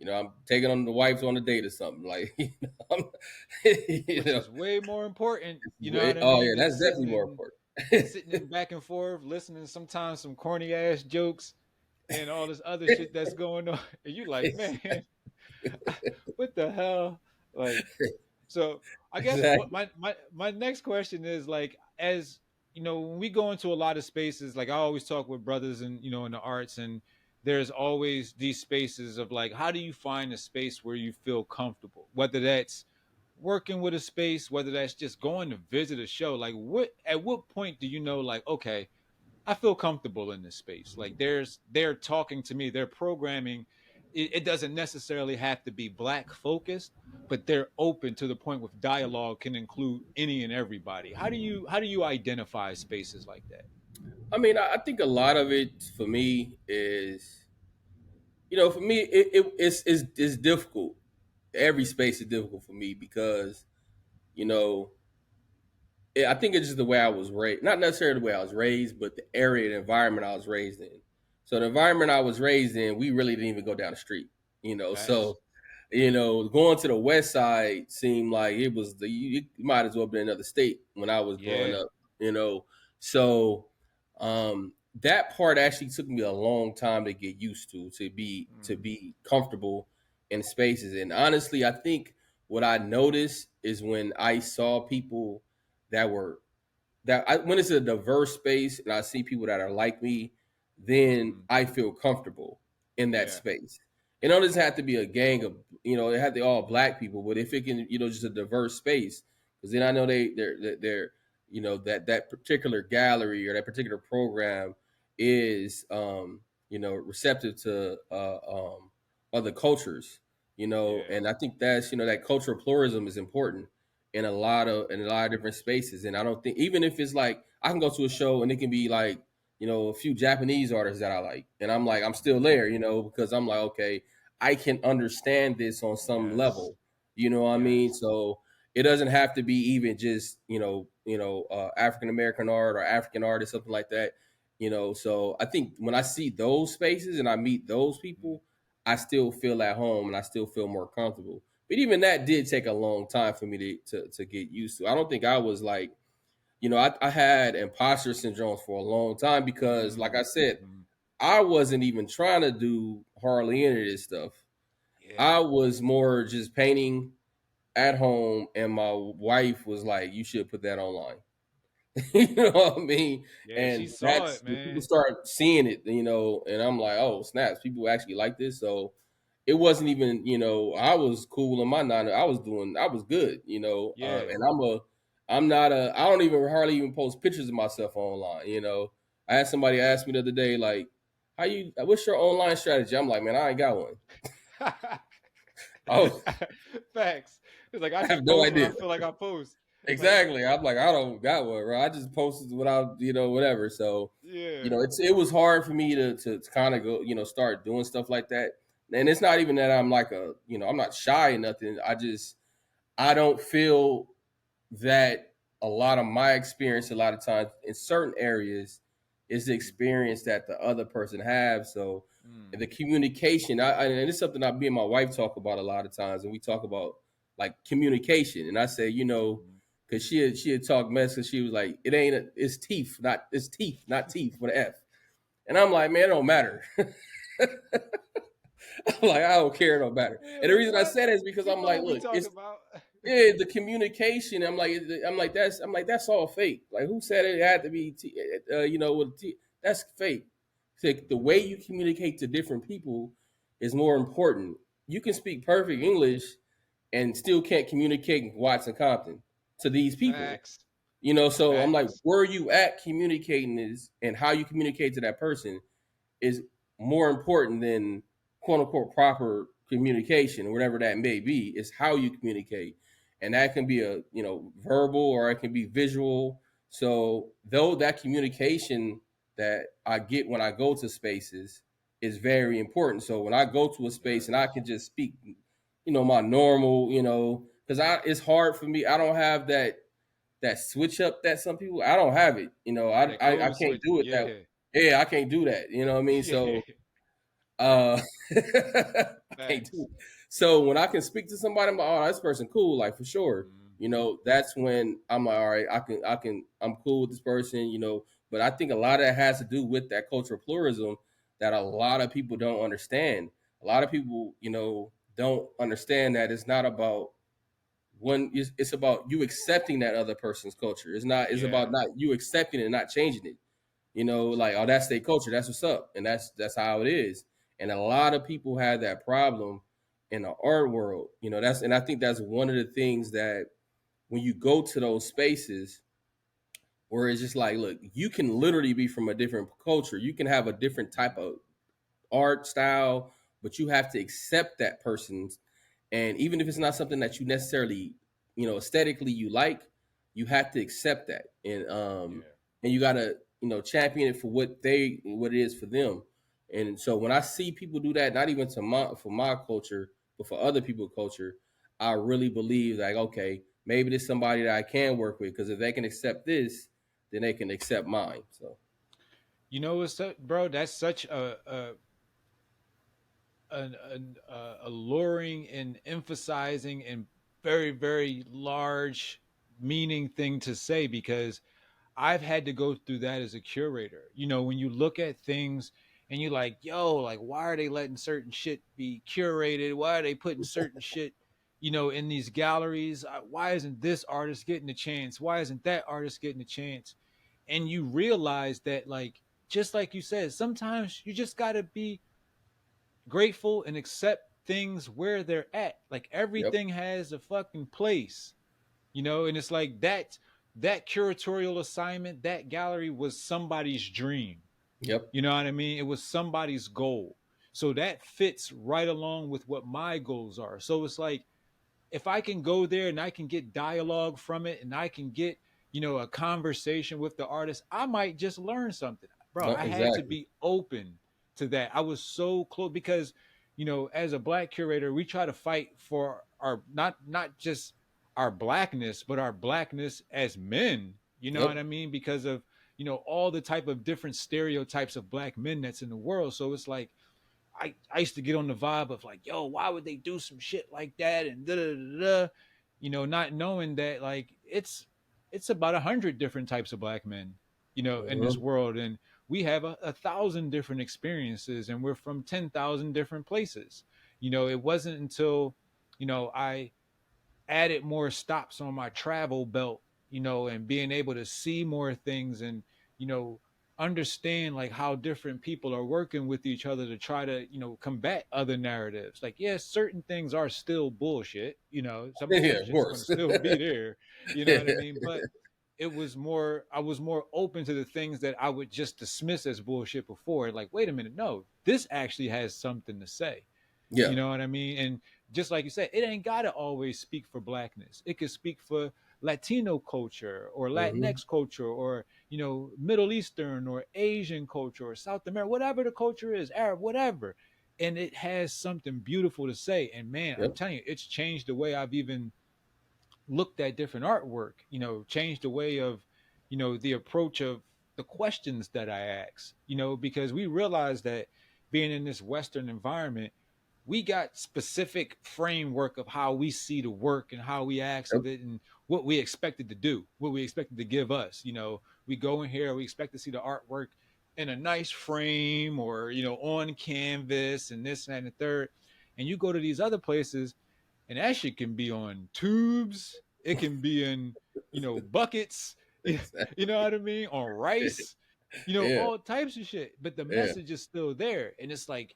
B: I'm taking on the wife on a date or something like. I'm, you
A: Which
B: know,
A: is way more important, you know what I
B: oh
A: mean,
B: yeah,
A: than
B: that's
A: sitting
B: definitely more
A: in
B: important.
A: sitting in back and forth, listening to sometimes some corny ass jokes and all this other shit that's going on. And you like, man, what the hell? Like, so I guess what
B: Exactly.
A: my next question is like, as when we go into a lot of spaces, like I always talk with brothers and in the arts, and there's always these spaces of like, how do you find a space where you feel comfortable? Whether that's working with a space, whether that's just going to visit a show, like at what point do you know, like, okay, I feel comfortable in this space. Like they're talking to me, they're programming. It doesn't necessarily have to be black focused, but they're open to the point with dialogue can include any and everybody. How do you identify spaces like that?
B: I mean, I think a lot of it for me is, for me, it's difficult. Every space is difficult for me because, you know, I think it's just the way I was raised. Not necessarily the way I was raised, but the area, the environment I was raised in. So the environment I was raised in, we really didn't even go down the street.
A: Facts.
B: So going to the west side seemed like it was you might as well be in another state when I was growing
A: Yeah.
B: up. So that part actually took me a long time to get used to be comfortable in spaces. And honestly, I think what I noticed is when I saw people that were when it's a diverse space and I see people that are like me, then
A: Mm-hmm.
B: I feel comfortable in that
A: Yeah.
B: space. It don't just have to be a gang of, it had to be all black people, but if it can, just a diverse space, because then I know they're that particular gallery or that particular program is receptive to other cultures,
A: Yeah.
B: and I think that's that cultural pluralism is important in a lot of different spaces. And I don't think, even if it's like I can go to a show and it can be like a few Japanese artists that I like, and I'm like I'm still
A: Mm-hmm.
B: there, because I'm like, okay, I can understand this on some
A: Yes.
B: level. You know what I mean?
A: Yes.
B: So it doesn't have to be even just African American art or African art or something like that. So I think when I see those spaces and I meet those
A: Mm-hmm.
B: people, I still feel at home and I still feel more comfortable. But even that did take a long time for me to get used to. I don't think I was like, I had imposter syndrome for a long time because, like I said,
A: Mm-hmm.
B: I wasn't even trying to do hardly any of this stuff.
A: Yeah.
B: I was more just painting at home, and my wife was like, "You should put that online." You know what I mean?
A: Yeah. She
B: And
A: saw
B: that's
A: it,
B: when people
A: man.
B: start seeing it, and I'm like, "Oh snaps! People actually like this." So it wasn't even, I was cool in my nine. I was good,
A: Yeah.
B: and I'm not I don't even hardly even post pictures of myself online. I had somebody ask me the other day, like, what's your online strategy? I'm like, man, I ain't got one. Oh,
A: Facts. It's like I
B: I have
A: just
B: no
A: post when I
B: idea.
A: feel like I post. It's like,
B: Exactly. I'm like, I don't got one, bro. I just posted without, whatever. So,
A: yeah.
B: it was hard for me to kind of go, start doing stuff like that. And it's not even that I'm like I'm not shy or nothing. I don't feel that a lot of my experience, a lot of times in certain areas, is the
A: Mm-hmm.
B: experience that the other person have. So
A: Mm.
B: the communication, and it's something me and my wife talk about a lot of times, and we talk about like communication. And I say,
A: Mm-hmm.
B: because she had talked mess, because she was like, it's teeth, not teeth with an F. And I'm like, man, it don't matter. I'm like, I don't care, it don't matter.
A: Yeah,
B: And the
A: like
B: reason I
A: what?
B: said it is because
A: You
B: I'm
A: know
B: like,
A: what we
B: look,
A: talking
B: it's
A: about?
B: yeah, the communication. I'm like, that's all fake. Like, who said it had to be, with T? That's fake. It's like, the way you communicate to different people is more important. You can speak perfect English and still can't communicate in Watson Compton to these people.
A: Facts.
B: So I'm like,
A: Facts.
B: where you at communicating is, and how you communicate to that person is more important than quote unquote proper communication, whatever that may be. Is how you communicate, and that can be a verbal or it can be visual. So though that communication that I get when I go to spaces is very important. So when I go to a space and I
A: Yes.
B: can just speak, my normal, because I it's hard for me. I don't have that switch up that some people. I don't have it.
A: That
B: I
A: code
B: can't
A: switching.
B: do it that.
A: Yeah.
B: Yeah, I can't do that. You know what I mean?
A: Yeah.
B: So I can't do
A: Facts.
B: it. So when I can speak to somebody, I'm like, oh, this person cool, like for sure.
A: Mm-hmm.
B: That's when I'm like, all right, I'm cool with this person. But I think a lot of that has to do with that cultural pluralism that a lot of people don't understand. A lot of people, don't understand that it's not about when it's about you accepting that other person's culture. It's
A: Yeah.
B: about not you accepting it and not changing it. You know, like, oh, that's their culture, that's what's up, and that's how it is. And a lot of people have that problem in the art world. You know, that's and I think that's one of the things that when you go to those spaces where it's just like, look, you can literally be from a different culture, you can have a different type of art style, but you have to accept that person's. And even if it's not something that you necessarily, aesthetically you like, you have to accept that.
A: Yeah.
B: And you gotta, champion it for what it is for them. And so when I see people do that, not even to my for my culture, but for other people's culture, I really believe like, okay, maybe there's somebody that I can work with, because if they can accept this, then they can accept mine. So
A: You know what's up, bro? That's such a alluring and emphasizing and very very large meaning thing to say, because I've had to go through that as a curator. You know, when you look at things and you're like, yo, like, why are they letting certain shit be curated? Why are they putting certain shit, in these galleries? Why isn't this artist getting a chance? Why isn't that artist getting a chance? And you realize that, like, just like you said, sometimes you just got to be grateful and accept things where they're at. Like,
B: yep,
A: everything has a fucking place, and it's like that curatorial assignment, that gallery was somebody's dream.
B: yep,
A: You know what I mean? It was somebody's goal. So that fits right along with what my goals are. So it's like, if I can go there and I can get dialogue from it and I can get, a conversation with the artist, I might just learn something. Bro,
B: no,
A: I had to
B: exactly,
A: be open to that. I was so close because, as a black curator, we try to fight for our not just our blackness, but our blackness as men. You know
B: yep.
A: what I mean? Because of, all the type of different stereotypes of black men that's in the world. So it's like, I used to get on the vibe of like, yo, why would they do some shit like that and da da da da, not knowing that, like, it's about 100 different types of black men, in this
B: Mhm.
A: world, and we have a thousand different experiences, and we're from 10,000 different places. It wasn't until I added more stops on my travel belt, and being able to see more things and, you know, understand like how different people are working with each other to try to, combat other narratives. Like, yes, certain things are still bullshit, some
B: Yeah,
A: some
B: of
A: shit's gonna
B: course.
A: still be there, you know
B: Yeah,
A: what I mean? But I was more open to the things that I would just dismiss as bullshit before. Like, wait a minute, no, this actually has something to say.
B: yeah.
A: You know what I mean? And just like you said, it ain't gotta always speak for blackness. It could speak for Latino culture or
B: Hmm.
A: Latinx culture or, Middle Eastern or Asian culture or South America, whatever the culture is, Arab, whatever. And it has something beautiful to say. And man, I'm
B: Yep,
A: telling you, it's changed the way I've even looked at different artwork, changed the way of, the approach of the questions that I ask, because we realize that being in this Western environment, we got specific framework of how we see the work and how we ask
B: yep,
A: of it and what we expected to do, what we expected to give us. We go in here, we expect to see the artwork in a nice frame or, on canvas and this and that and the third. And you go to these other places and that shit can be on tubes. It can be in, buckets. You
B: exactly.
A: know what I mean? On rice.
B: Yeah,
A: All types of shit. But the
B: yeah.
A: message is still there. And it's like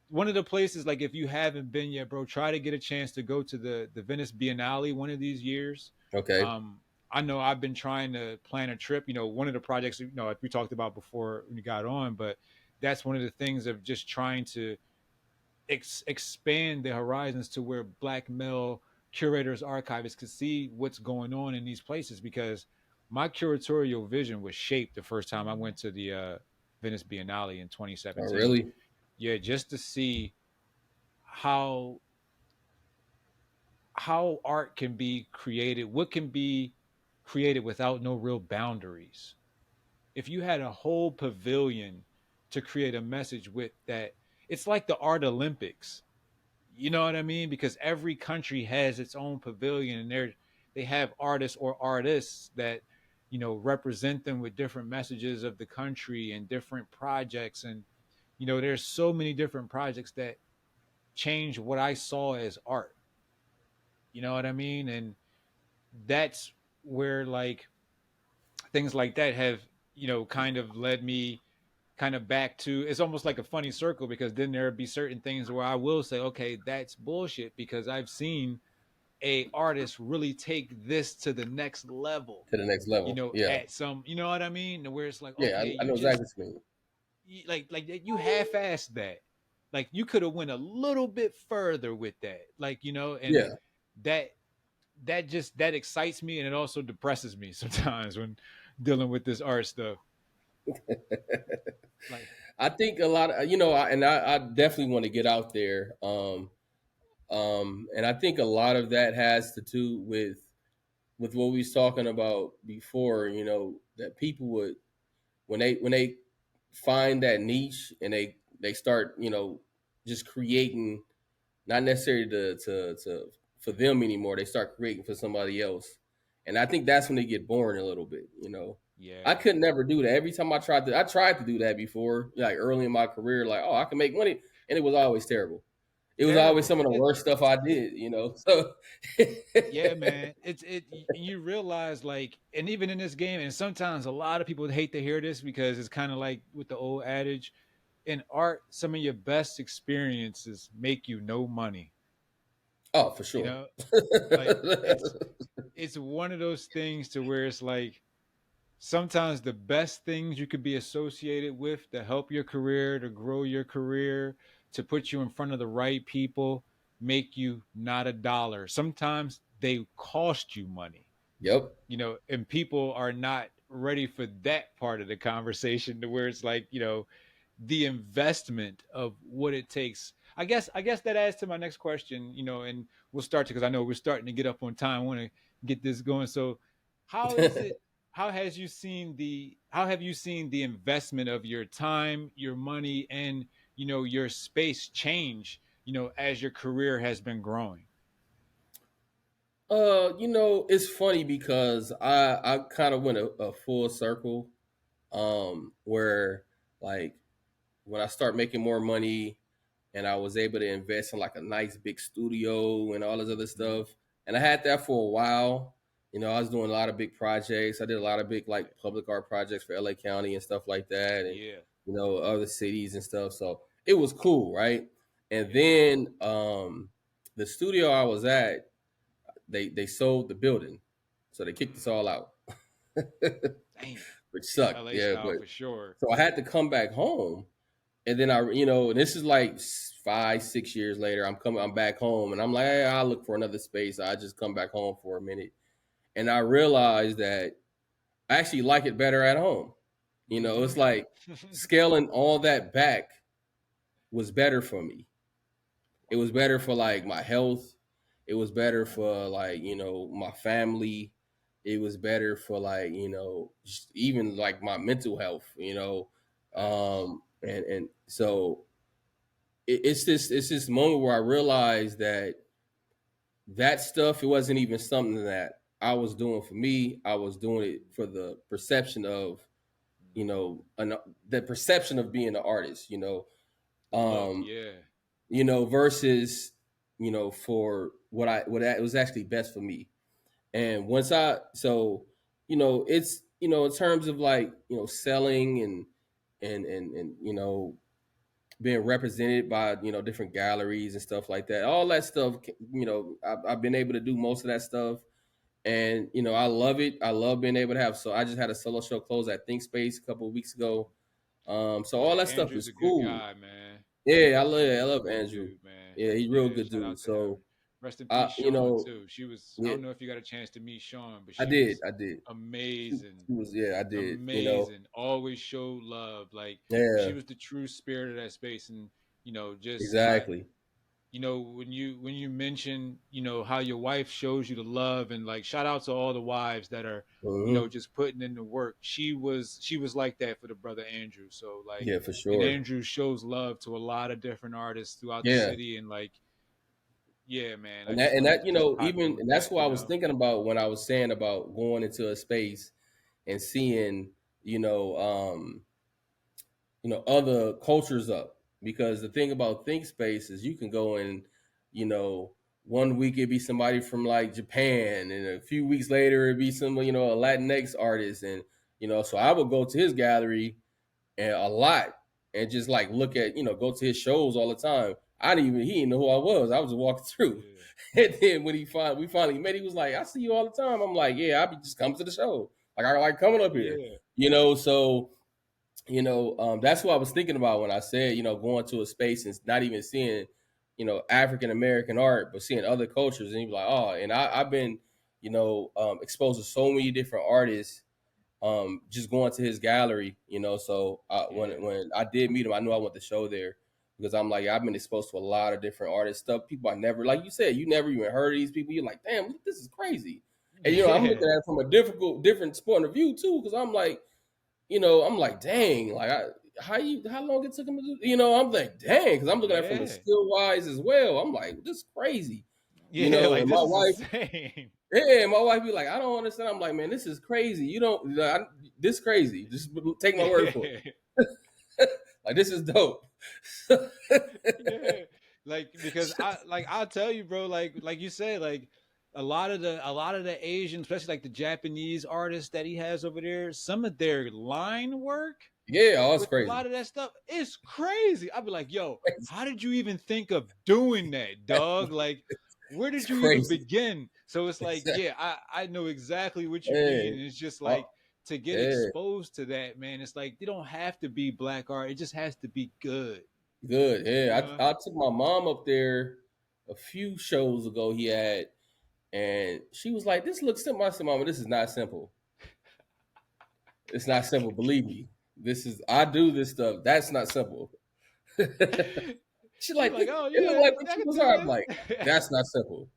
A: one of the places, like, if you haven't been yet, bro, try to get a chance to go to the Venice Biennale one of these years.
B: Okay.
A: Um, I know I've been trying to plan a trip. One of the projects, like we talked about before when you got on, but that's one of the things of just trying to expand the horizons to where black male curators, archivists could see what's going on in these places, because my curatorial vision was shaped the first time I went to the Venice Biennale in
B: Oh,
A: 2017.
B: really?
A: Yeah, just to see how art can be created, what can be created without no real boundaries. If you had a whole pavilion to create a message with that, it's like the art Olympics. You know what I mean? Because every country has its own pavilion, and they have artists or artists that, represent them with different messages of the country and different projects. And, there's so many different projects that change what I saw as art. You know what I mean? And that's where like things like that have, kind of led me kind of back to, it's almost like a funny circle, because then there'd be certain things where I will say, okay, that's bullshit, because I've seen a artist really take this to the next level,
B: To the next level. Yeah,
A: at some, you know what I mean? Where it's like,
B: yeah,
A: okay,
B: I
A: you
B: know
A: just,
B: exactly what you mean.
A: like you half-assed that. Like you could have went a little bit further with that. Like, and
B: Yeah,
A: that that excites me, and it also depresses me sometimes when dealing with this art stuff. Like,
B: I think a lot of I definitely want to get out there. And I think a lot of that has to do with what we was talking about before. That people would when they find that niche and they start just creating, not necessarily to for them anymore. They start creating for somebody else, and I think that's when they get bored a little bit. I
A: yeah.
B: could never do that. Every time I tried to do that before, like early in my career, like, oh, I can make money, and it was always terrible. It was always
A: Terrible.
B: some of the worst stuff I did. So
A: Yeah, man. You realize, like, and even in this game, and sometimes a lot of people hate to hear this, because it's kind of like with the old adage, in art, some of your best experiences make you no money.
B: oh, for
A: You
B: sure.
A: know, like it's one of those things to where it's like sometimes the best things you could be associated with to help your career, to grow your career, to put you in front of the right people, make you not a dollar. Sometimes they cost you money,
B: Yep.
A: and people are not ready for that part of the conversation, to where it's like, the investment of what it takes. I guess that adds to my next question, and we'll start to, because I know we're starting to get up on time. I want to get this going. So how is it how have you seen the investment of your time, your money, and your space change, as your career has been growing?
B: It's funny because I kind of went a full circle, where, like, when I start making more money and I was able to invest in like a nice big studio and all this other
A: Mhm.
B: stuff. And I had that for a while. I was doing a lot of big projects. I did a lot of big like public art projects for LA County and stuff like that, and
A: Yeah,
B: other cities and stuff. So it was cool, right? And
A: yeah.
B: then the studio I was at, they sold the building, so they kicked us all out,
A: Damn.
B: which
A: Yeah,
B: sucked.
A: LA
B: Yeah,
A: style
B: but
A: for sure.
B: so I had to come back home, and then and this is like 5, 6 years later. I'm back home, and I'm like, hey, I'll look for another space. I just come back home for a minute, and I realized that I actually like it better at home. It's
A: Hmm.
B: like scaling all that back was better for me. It was better for like my health. It was better for like my family. It was better for like just even like my mental health.
A: Facts.
B: And so it's this moment where I realized that stuff, it wasn't even something that I was doing for me. I was doing it for the perception of the perception of being an artist.
A: The look,
B: Um,
A: yeah.
B: versus for what was actually best for me. And once I so it's in terms of like selling and being represented by different galleries and stuff like that. All that stuff, I've been able to do most of that stuff, and I love it. I love being able to have. So I just had a solo show close at Think Space a couple of weeks ago. So
A: Yeah,
B: all that stuff
A: Andrew's
B: is
A: a good
B: cool.
A: guy, man.
B: Yeah, I
A: Andrew's a
B: love
A: cool
B: Andrew.
A: dude, man.
B: Yeah, he's real
A: Yeah,
B: good
A: shout
B: dude.
A: out to him.
B: So
A: Rest in
B: I
A: peace, Sean, too. I
B: yeah,
A: don't know if you got a chance to meet Sean, but
B: I
A: she
B: did,
A: was
B: I did.
A: amazing.
B: She was, yeah, I did.
A: Amazing. Always showed love. Like, she
B: Yeah,
A: was the true spirit of that space. And, just
B: exactly.
A: when you mention, how your wife shows you the love, and like shout out to all the wives that are,
B: Hmm.
A: just putting in the work. She was like that for the brother Andrew. So like,
B: Yeah, for
A: and
B: sure.
A: Andrew shows love to a lot of different artists throughout the
B: Yeah,
A: city, and like, yeah, man, I
B: and
A: just wanted to just pop in
B: even
A: with
B: and that's
A: that,
B: what I was thinking about when I was saying about going into a space and seeing you know um other cultures up, because the thing about Think Space is you can go in, you know one week it'd be somebody from like Japan, and a few weeks later it'd be some, a Latinx artist, and so I would go to his gallery and a lot, and just like look at, go to his shows all the time. He didn't know who I was. I was just walking through,
A: Yeah,
B: and then when we finally met, he was like, "I see you all the time." I'm like, "Yeah, I be just come to the show. Like I like coming up here."
A: yeah,
B: So that's what I was thinking about when I said, going to a space and not even seeing, African American art, but seeing other cultures, and you're like, oh, and I've been, exposed to so many different artists, just going to his gallery, So
A: yeah,
B: when I did meet him, I knew I went to show there because I'm like, I've been exposed to a lot of different artists, stuff people I never, like you said, you never even heard of these people. You're like, damn, this is crazy, and I'm
A: yeah,
B: looking at it from a different point of view too, because I'm like, I'm like, dang, like how long it took him to do, I'm like, dang, because I'm looking at it from a
A: yeah,
B: skill wise as well. I'm like, this is crazy,
A: yeah. Like
B: and
A: this is insane.
B: my wife be like, I don't understand. I'm like, man, this is crazy. You don't, this crazy. Just take my word for
A: Yeah,
B: it. Like this is dope.
A: yeah. Like because I'll tell you, bro. Like you said, like a lot of the Asian, especially like the Japanese artists that he has over there, some of their line work
B: Yeah, oh, it's
A: with a
B: crazy.
A: lot of that stuff is crazy. I'd be like, yo, how did you even think of doing that, dog? Like, where
B: It's
A: did you even
B: crazy.
A: begin? So it's like, yeah, I know exactly what you mean.
B: Yeah,
A: And it's just
B: oh,
A: like to get
B: yeah,
A: exposed to that, man, it's like they don't have to be black art. It just has to be good.
B: good.
A: You
B: Yeah,
A: know?
B: I took my mom up there a few shows ago. He had, and she was like, "This looks simple." I said, "Mama, this is not simple. It's not simple. Believe me. I do this stuff. That's not simple." She
A: She's
B: like,
A: like, oh
B: it looked
A: yeah,
B: like
A: I can
B: people's
A: do
B: art. I'm like,
A: this.
B: that's not simple.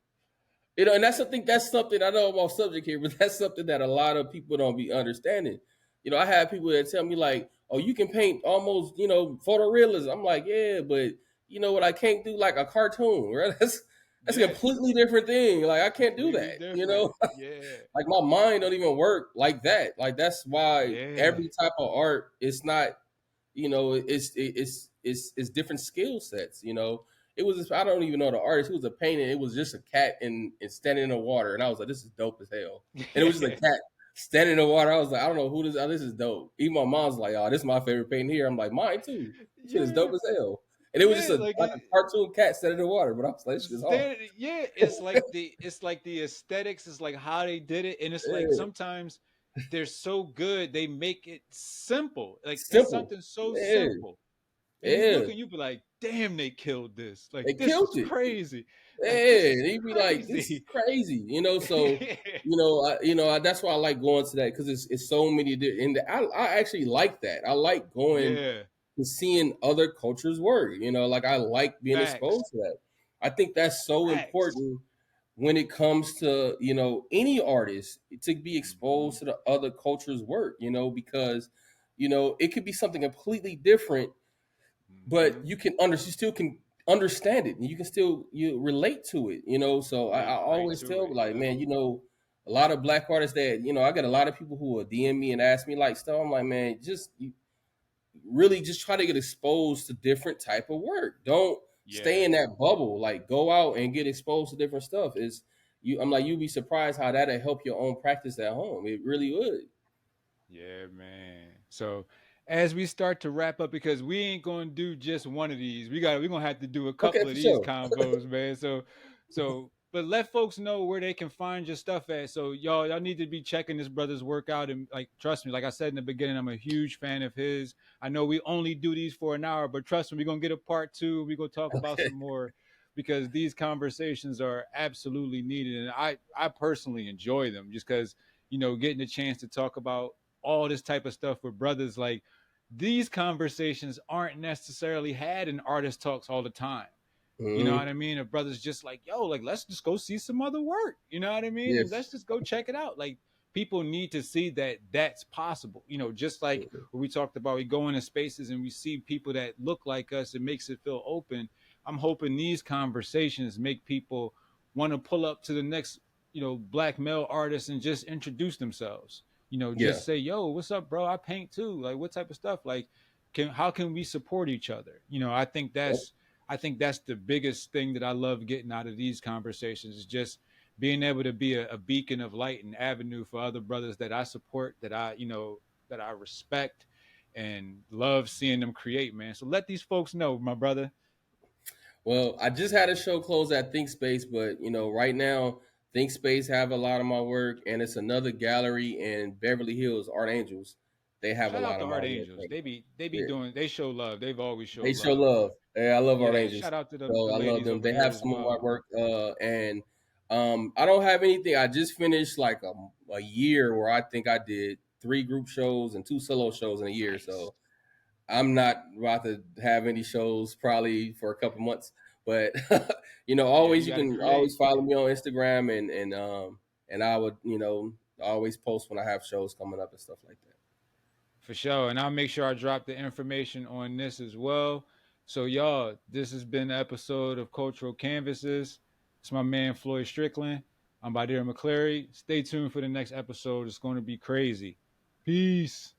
B: And that's, I think that's something, I know I'm off subject here, but that's something that a lot of people don't be understanding. I have people that tell me like, oh, you can paint almost, photorealism. I'm like, yeah, but you know what? I can't do like a cartoon, right? That's a
A: Yeah,
B: completely different thing. Like I can't do
A: completely
B: that,
A: different. Yeah,
B: like my mind don't even work like that. Like that's why
A: yeah,
B: every type of art, it's not, it's different skill sets. It was I don't even know the artist. It was a painting. It was just a cat and standing in the water, and I was like, this is dope as hell. And it was just a
A: yeah,
B: cat standing in the water. I was like, I don't know who this. Oh, this is dope. Even my mom's like, oh, this is my favorite painting here. I'm like, mine too. This shit is dope
A: yeah,
B: as hell. And it was just
A: yeah.
B: a
A: Like
B: like a cartoon cat standing in the water. But I was like, this shit is hard.
A: yeah, it's like the aesthetics, is like how they did it, and it's like
B: Yeah.
A: sometimes they're so good they make it simple. Like it's
B: Simple.
A: something so
B: Yeah.
A: simple, and you
B: Yeah.
A: look and you be like, damn, they killed this. Like
B: They
A: this
B: killed
A: is
B: it.
A: crazy. Like this
B: Yeah,
A: is
B: and he'd be like, "This is
A: crazy.
B: crazy," So that's why I like going to that because it's so many. And I actually like that. I like going
A: Yeah,
B: and seeing other cultures work. Like I like being
A: facts,
B: exposed to that. I think that's so
A: facts.
B: important when it comes to any artist to be
A: Hmm.
B: exposed to the other cultures' work. Because it could be something completely different, but
A: Hmm.
B: you still can understand it and you can still you relate to it. So I
A: Relate right
B: always
A: to
B: tell
A: it.
B: like,
A: Yep.
B: man, a lot of black artists that I got a lot of people who will DM me and ask me like stuff. I'm like, man, just you really just try to get exposed to different type of work. Don't stay
A: Yeah.
B: in that bubble. Like go out and get exposed to different stuff. Is you I'm like, you'd be surprised how that'll help your own practice at home. It really would.
A: Yeah, man. So as we start to wrap up, because we ain't gonna do just one of these, we're gonna have to do a
B: Okay,
A: couple of
B: for
A: these
B: sure.
A: combos, man. So but let folks know where they can find your stuff at. So y'all need to be checking this brother's work out, and like trust me, like I said in the beginning, I'm a huge fan of his. I know we only do these for an hour, but trust me, we're gonna get a part two. We're gonna talk about
B: Okay.
A: some more because these conversations are absolutely needed, and I personally enjoy them just because getting a chance to talk about all this type of stuff with brothers, like these conversations aren't necessarily had in artist talks all the time. You know what
B: Hmm.
A: I mean? If brothers just like, yo, like let's just go see some other work. You know what I mean? And
B: Yes.
A: let's just go check it out. Like people need to see that that's possible. Just like
B: Mhm.
A: what we talked about, we go into spaces and we see people that look like us. It makes it feel open. I'm hoping these conversations make people want to pull up to the next, black male artist and just introduce themselves.
B: Yeah.
A: Just say, yo, what's up, bro? I paint too. Like what type of stuff? Like how can we support each other? I think
B: Yep.
A: I think that's the biggest thing that I love getting out of these conversations is just being able to be a beacon of light and avenue for other brothers that I support, that I, that I respect and love seeing them create, man. So let these folks know, my brother.
B: Well, I just had a show close at Think Space, but right now Think Space have a lot of my work, and it's another gallery in Beverly Hills, Art Angels. They have a
A: Shout out
B: lot
A: to
B: of my
A: Art
B: work
A: Angels.
B: right
A: They be
B: now.
A: doing, they show love. They've always
B: They
A: showed
B: show
A: love.
B: love. Yeah, I love Art
A: Yeah,
B: Angels.
A: shout out to the
B: So I love
A: ladies
B: them.
A: over
B: They
A: there
B: have
A: as
B: some of my
A: well.
B: work, and I don't have anything. I just finished like a year where I think I did 3 group shows and 2 solo shows in a year.
A: Nice.
B: So I'm not about to have any shows probably for a couple months. But
A: Yeah, you
B: always you
A: got to
B: can always
A: create.
B: follow me on Instagram, and I would always post when I have shows coming up and stuff like that.
A: For sure. And I'll make sure I drop the information on this as well. So, y'all, this has been the episode of Cultural Canvases. It's my man, Floyd Strickland. I'm Badir McClary. Stay tuned for the next episode. It's going to be crazy. Peace.